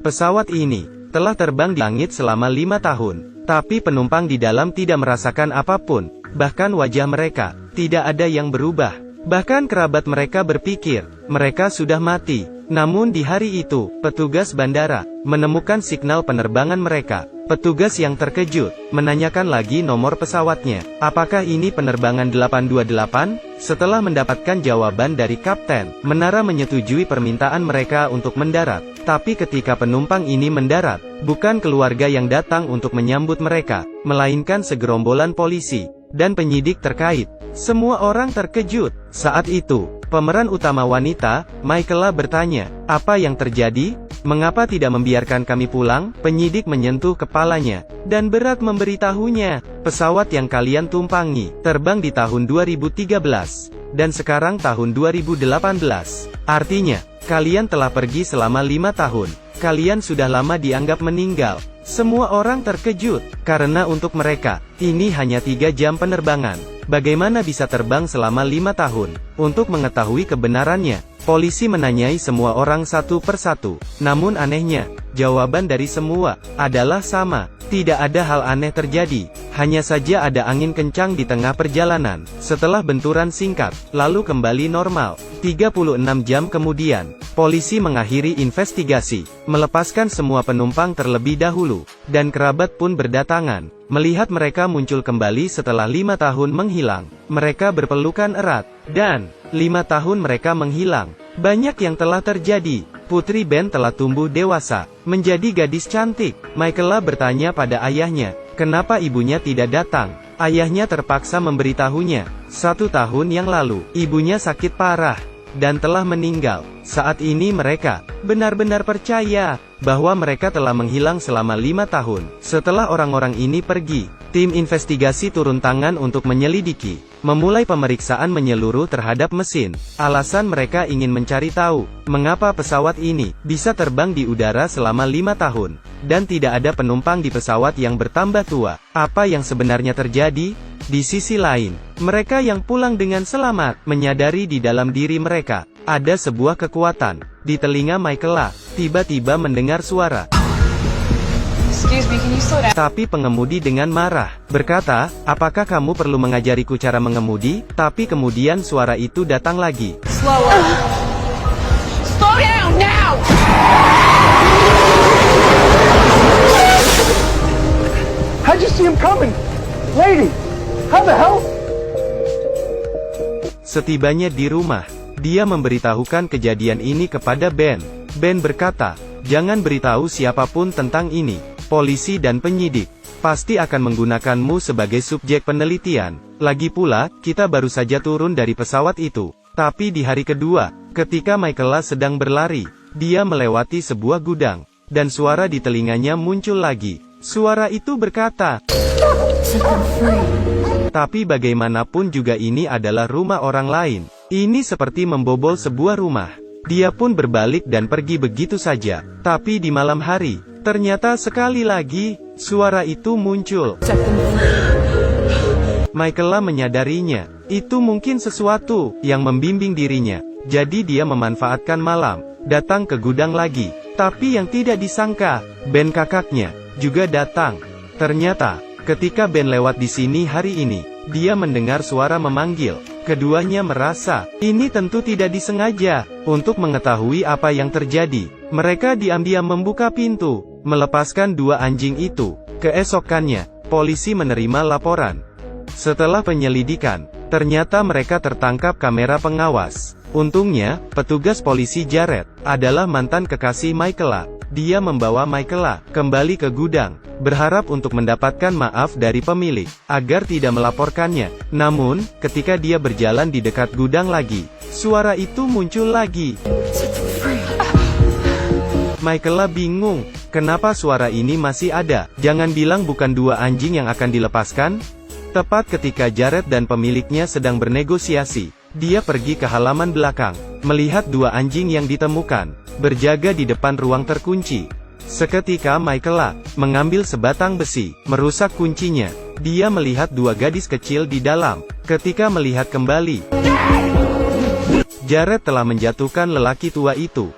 Pesawat ini telah terbang di langit selama 5 tahun, tapi penumpang di dalam tidak merasakan apapun, bahkan wajah mereka tidak ada yang berubah. Bahkan kerabat mereka berpikir mereka sudah mati. Namun di hari itu, petugas bandara menemukan signal penerbangan mereka. Petugas yang terkejut menanyakan lagi nomor pesawatnya. Apakah ini penerbangan 828? Setelah mendapatkan jawaban dari kapten, menara menyetujui permintaan mereka untuk mendarat. Tapi ketika penumpang ini mendarat, bukan keluarga yang datang untuk menyambut mereka, melainkan segerombolan polisi dan penyidik terkait. Semua orang terkejut. Saat itu, pemeran utama wanita, Michaela bertanya, "Apa yang terjadi? Mengapa tidak membiarkan kami pulang?" Penyidik menyentuh kepalanya dan berat memberitahunya, "Pesawat yang kalian tumpangi terbang di tahun 2013 dan sekarang tahun 2018. Artinya, kalian telah pergi selama 5 tahun. Kalian sudah lama dianggap meninggal." Semua orang terkejut, karena untuk mereka, ini hanya 3 jam penerbangan. Bagaimana bisa terbang selama 5 tahun? Untuk mengetahui kebenarannya, polisi menanyai semua orang satu persatu. Namun anehnya, jawaban dari semua adalah sama. Tidak ada hal aneh terjadi, hanya saja ada angin kencang di tengah perjalanan. Setelah benturan singkat, lalu kembali normal. 36 jam kemudian, polisi mengakhiri investigasi, melepaskan semua penumpang terlebih dahulu, dan kerabat pun berdatangan. Melihat mereka muncul kembali setelah 5 tahun menghilang, mereka berpelukan erat, dan 5 tahun mereka menghilang. Banyak yang telah terjadi. Putri Ben telah tumbuh dewasa, menjadi gadis cantik. Michaela bertanya pada ayahnya, kenapa ibunya tidak datang. Ayahnya terpaksa memberitahunya, 1 tahun yang lalu, ibunya sakit parah, dan telah meninggal. Saat ini mereka benar-benar percaya bahwa mereka telah menghilang selama 5 tahun. Setelah orang-orang ini pergi, tim investigasi turun tangan untuk menyelidiki, memulai pemeriksaan menyeluruh terhadap mesin. Alasan mereka ingin mencari tahu, mengapa pesawat ini bisa terbang di udara selama 5 tahun, dan tidak ada penumpang di pesawat yang bertambah tua. Apa yang sebenarnya terjadi? Di sisi lain, mereka yang pulang dengan selamat, menyadari di dalam diri mereka, ada sebuah kekuatan. Di telinga Michaela, tiba-tiba mendengar suara. Excuse me, can you slow down? Tapi pengemudi dengan marah, berkata, apakah kamu perlu mengajariku cara mengemudi? Tapi kemudian suara itu datang lagi. Slower. Slow down now! How'd you see him coming? Lady, how the hell? Setibanya di rumah, dia memberitahukan kejadian ini kepada Ben. Ben berkata, jangan beritahu siapapun tentang ini. Polisi dan penyidik pasti akan menggunakanmu sebagai subjek penelitian. Lagi pula, kita baru saja turun dari pesawat itu. Tapi di hari kedua, ketika Michaela sedang berlari, dia melewati sebuah gudang, dan suara di telinganya muncul lagi. Suara itu berkata, tapi bagaimanapun juga ini adalah rumah orang lain. Ini seperti membobol sebuah rumah. Dia pun berbalik dan pergi begitu saja. Tapi di malam hari, ternyata sekali lagi, suara itu muncul. Michaela menyadarinya, itu mungkin sesuatu yang membimbing dirinya. Jadi dia memanfaatkan malam, datang ke gudang lagi. Tapi yang tidak disangka, Ben kakaknya juga datang. Ternyata, ketika Ben lewat di sini hari ini, dia mendengar suara memanggil. Keduanya merasa, ini tentu tidak disengaja. Untuk mengetahui apa yang terjadi, mereka diam-diam membuka pintu, melepaskan 2 anjing itu. Keesokannya, polisi menerima laporan. Setelah penyelidikan, ternyata mereka tertangkap kamera pengawas. Untungnya, petugas polisi Jared adalah mantan kekasih Michaela. Dia membawa Michaela kembali ke gudang, berharap untuk mendapatkan maaf dari pemilik, agar tidak melaporkannya. Namun, ketika dia berjalan di dekat gudang lagi, suara itu muncul lagi. Michaela bingung, kenapa suara ini masih ada? Jangan bilang bukan 2 anjing yang akan dilepaskan? Tepat ketika Jared dan pemiliknya sedang bernegosiasi, dia pergi ke halaman belakang, melihat 2 anjing yang ditemukan, berjaga di depan ruang terkunci. Seketika Michaela mengambil sebatang besi, merusak kuncinya. Dia melihat 2 gadis kecil di dalam. Ketika melihat kembali, Jared telah menjatuhkan lelaki tua itu.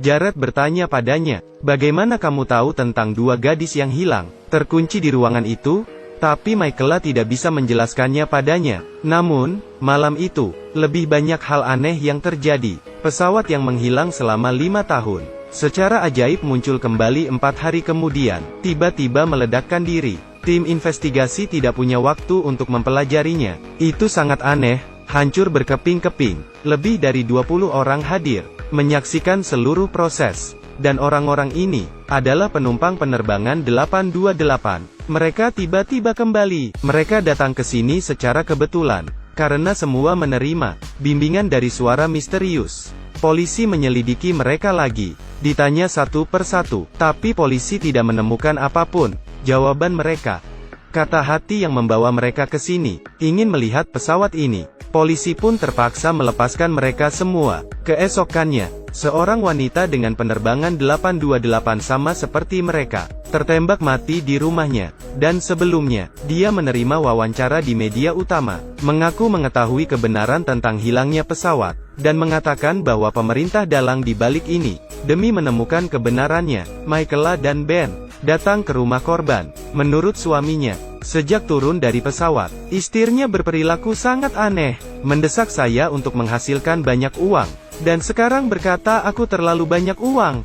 Jared bertanya padanya, bagaimana kamu tahu tentang 2 gadis yang hilang, terkunci di ruangan itu? Tapi Michaela tidak bisa menjelaskannya padanya. Namun, malam itu, lebih banyak hal aneh yang terjadi. Pesawat yang menghilang selama 5 tahun, secara ajaib muncul kembali 4 hari kemudian, tiba-tiba meledakkan diri. Tim investigasi tidak punya waktu untuk mempelajarinya. Itu sangat aneh, hancur berkeping-keping. Lebih dari 20 orang hadir, menyaksikan seluruh proses. Dan orang-orang ini, adalah penumpang penerbangan 828. Mereka tiba-tiba kembali. Mereka datang ke sini secara kebetulan, karena semua menerima bimbingan dari suara misterius. Polisi menyelidiki mereka lagi, ditanya satu persatu, tapi polisi tidak menemukan apapun. Jawaban mereka, kata hati yang membawa mereka ke sini, ingin melihat pesawat ini. Polisi pun terpaksa melepaskan mereka semua. Keesokannya, seorang wanita dengan penerbangan 828 sama seperti mereka, tertembak mati di rumahnya. Dan sebelumnya, dia menerima wawancara di media utama, mengaku mengetahui kebenaran tentang hilangnya pesawat, dan mengatakan bahwa pemerintah dalang di balik ini. Demi menemukan kebenarannya, Michaela dan Ben datang ke rumah korban. Menurut suaminya, sejak turun dari pesawat, istrinya berperilaku sangat aneh, mendesak saya untuk menghasilkan banyak uang, dan sekarang berkata aku terlalu banyak uang.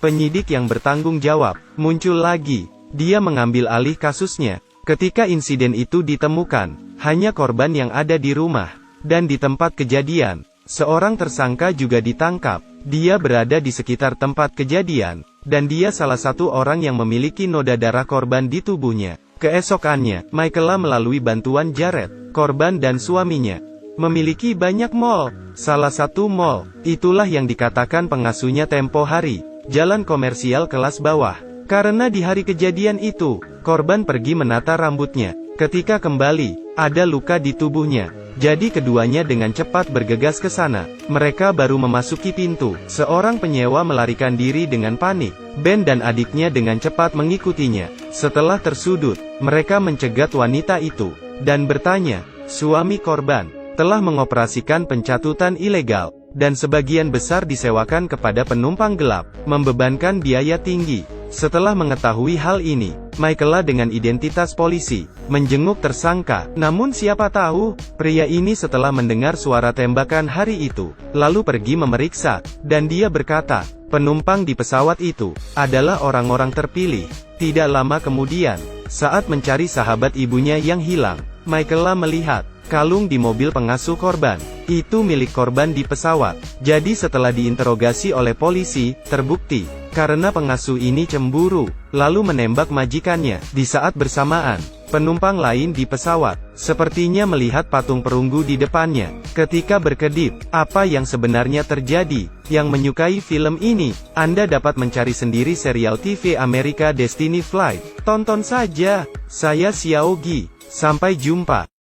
Penyidik yang bertanggung jawab muncul lagi. Dia mengambil alih kasusnya. Ketika insiden itu ditemukan, hanya korban yang ada di rumah, dan di tempat kejadian. Seorang tersangka juga ditangkap. Dia berada di sekitar tempat kejadian, dan dia salah satu orang yang memiliki noda darah korban di tubuhnya. Keesokannya, Michaela melalui bantuan Jared, korban dan suaminya, memiliki banyak mall. Salah satu mall, itulah yang dikatakan pengasuhnya tempo hari, jalan komersial kelas bawah. Karena di hari kejadian itu, korban pergi menata rambutnya. Ketika kembali, ada luka di tubuhnya. Jadi keduanya dengan cepat bergegas ke sana. Mereka baru memasuki pintu, seorang penyewa melarikan diri dengan panik. Ben dan adiknya dengan cepat mengikutinya. Setelah tersudut, mereka mencegat wanita itu, dan bertanya, suami korban telah mengoperasikan pencatutan ilegal, dan sebagian besar disewakan kepada penumpang gelap, membebankan biaya tinggi. Setelah mengetahui hal ini, Michaela dengan identitas polisi, menjenguk tersangka. Namun siapa tahu, pria ini setelah mendengar suara tembakan hari itu, lalu pergi memeriksa, dan dia berkata, penumpang di pesawat itu, adalah orang-orang terpilih. Tidak lama kemudian, saat mencari sahabat ibunya yang hilang, Michaela melihat, kalung di mobil pengasuh korban. Itu milik korban di pesawat. Jadi setelah diinterogasi oleh polisi, terbukti, karena pengasuh ini cemburu, lalu menembak majikannya. Di saat bersamaan, penumpang lain di pesawat, sepertinya melihat patung perunggu di depannya. Ketika berkedip, apa yang sebenarnya terjadi? Yang menyukai film ini, Anda dapat mencari sendiri serial TV Amerika Destiny Flight. Tonton saja. Saya Xiaogi. Sampai jumpa.